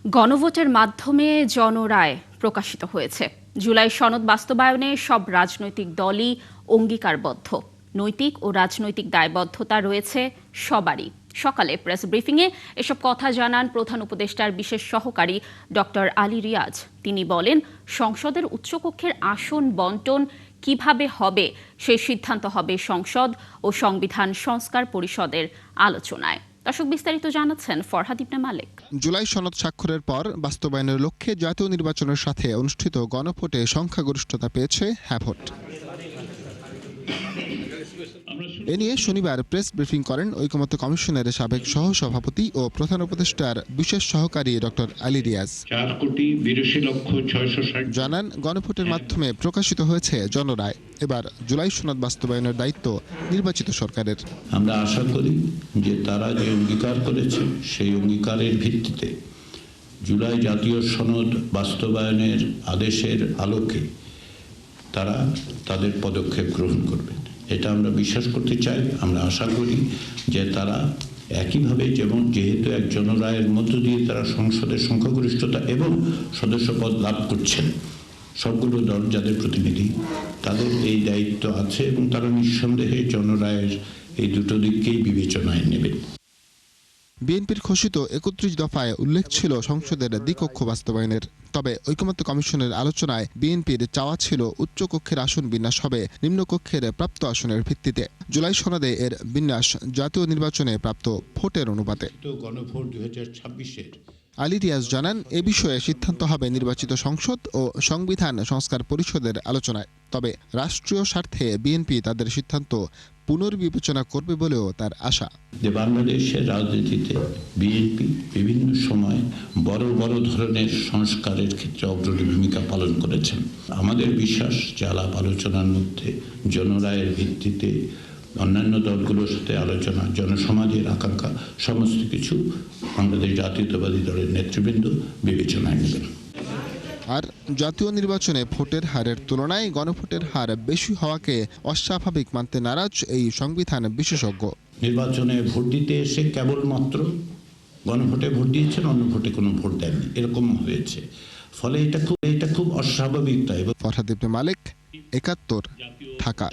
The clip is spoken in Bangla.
গণভোটের মাধ্যমে জনরায় প্রকাশিত হয়েছে। জুলাই সনদ বাস্তবায়নে সব রাজনৈতিক দলই অঙ্গীকারবদ্ধ। নৈতিক ও রাজনৈতিক দায়বদ্ধতা রয়েছে সবারই। সকালে প্রেস ব্রিফিংয়ে এসব কথা জানান প্রধান উপদেষ্টার বিশেষ সহকারী ডক্টর আলী রিয়াজ। তিনি বলেন, সংসদের উচ্চকক্ষের আসন বণ্টন কিভাবে হবে সেই সিদ্ধান্ত হবে সংসদ ও সংবিধান সংস্কার পরিষদের আলোচনায়। দর্শক, বিস্তারিত জানাচ্ছেন ফরহাদ ইবনে মালিক। জুলাই সনদ স্বাক্ষরের পর বাস্তবায়নের লক্ষ্যে জাতীয় নির্বাচনের সাথে অনুষ্ঠিত গণভোটে সংখ্যাগরিষ্ঠতা পেয়েছে হ্যাঁ ভোট। এ নিয়ে শনিবার প্রেস ব্রিফিং করেন ঐকমত্য কমিশনের সাবেক সহসভাপতি ও প্রধান উপদেষ্টার বিশেষ সহকারী ডক্টর আলী রিয়াজ। জানান, গণভোটের মাধ্যমে প্রকাশিত হয়েছে জনরায়। এবার জুলাই সনদ বাস্তবায়নের দায়িত্ব নির্বাচিত সরকারের। আমরা আশা করি যে তারা যে অঙ্গীকার করেছে সেই অঙ্গীকারের ভিত্তিতে জুলাই জাতীয় সনদ বাস্তবায়নের আদেশের আলোকে তারা তাদের পদক্ষেপ গ্রহণ করবেন। এটা আমরা বিশ্বাস করতে চাই। আমরা আশা করি যে তারা একইভাবে যেহেতু এক জনরায়ের মধ্য দিয়ে তারা সংসদের সংখ্যাগরিষ্ঠতা এবং সদস্যপদ লাভ করছেন, সবগুলো দল যাদের প্রতিনিধি তাদের এই দায়িত্ব আছে এবং তারা নিঃসন্দেহে জনরায়ের এই দুটো দিককেই বিবেচনায় নেবেন। বিএনপির ঘোষিত ৩১ দফায় উল্লেখ ছিল সংসদের দ্বিকক্ষ বাস্তবায়নের। তবে ঐকমত্য কমিশনের আলোচনায় বিএনপির চাওয়া ছিল উচ্চকক্ষের আসন বিন্যাস হবে নিম্নকক্ষের প্রাপ্ত আসনের ভিত্তিতে। জুলাই সনদে এর বিন্যাস জাতীয় নির্বাচনে প্রাপ্ত ভোটের অনুপাতে। গণভোট 2026-এর আলী রিয়াজ জানান, এ বিষয়ে সিদ্ধান্ত হবে নির্বাচিত সংসদ ও সংবিধান সংস্কার পরিষদের আলোচনায়। তবে রাষ্ট্রীয় স্বার্থে বিএনপি তাদের সিদ্ধান্ত পুনর্বিবেচনা করবে বলেও তার আশা। যে বাংলাদেশের রাজনীতিতে বিএনপি বিভিন্ন সময় বড় বড় ধরনের সংস্কারের ক্ষেত্রে অগ্রণী ভূমিকা পালন করেছেন। আমাদের বিশ্বাস যে আলাপ আলোচনার মধ্যে জনরায়ের ভিত্তিতে অন্যান্য দলগুলোর সাথে আলোচনা, জনসমাজের আকাঙ্ক্ষা সমস্ত কিছু বাংলাদেশ জাতীয়তাবাদী দলের নেতৃবৃন্দ বিবেচনায় নেবেন। আর জাতীয় নির্বাচনে ভোটের হারের তুলনায় গণভোটের হার বেশি হওয়াকে অস্বাভাবিক মানতে নারাজ এই সংবিধান বিশেষজ্ঞ। নির্বাচনে ভোট দিতে এসে কেবলমাত্র গণভোটে ভোট দিয়েছেন, অন্য ভোটে কোনো ভোট দেননি, এরকম হয়েছে। ফলে এটা খুব অস্বাভাবিক। ফরহাদ ইবনে মালিক, ৭১, ঢাকা।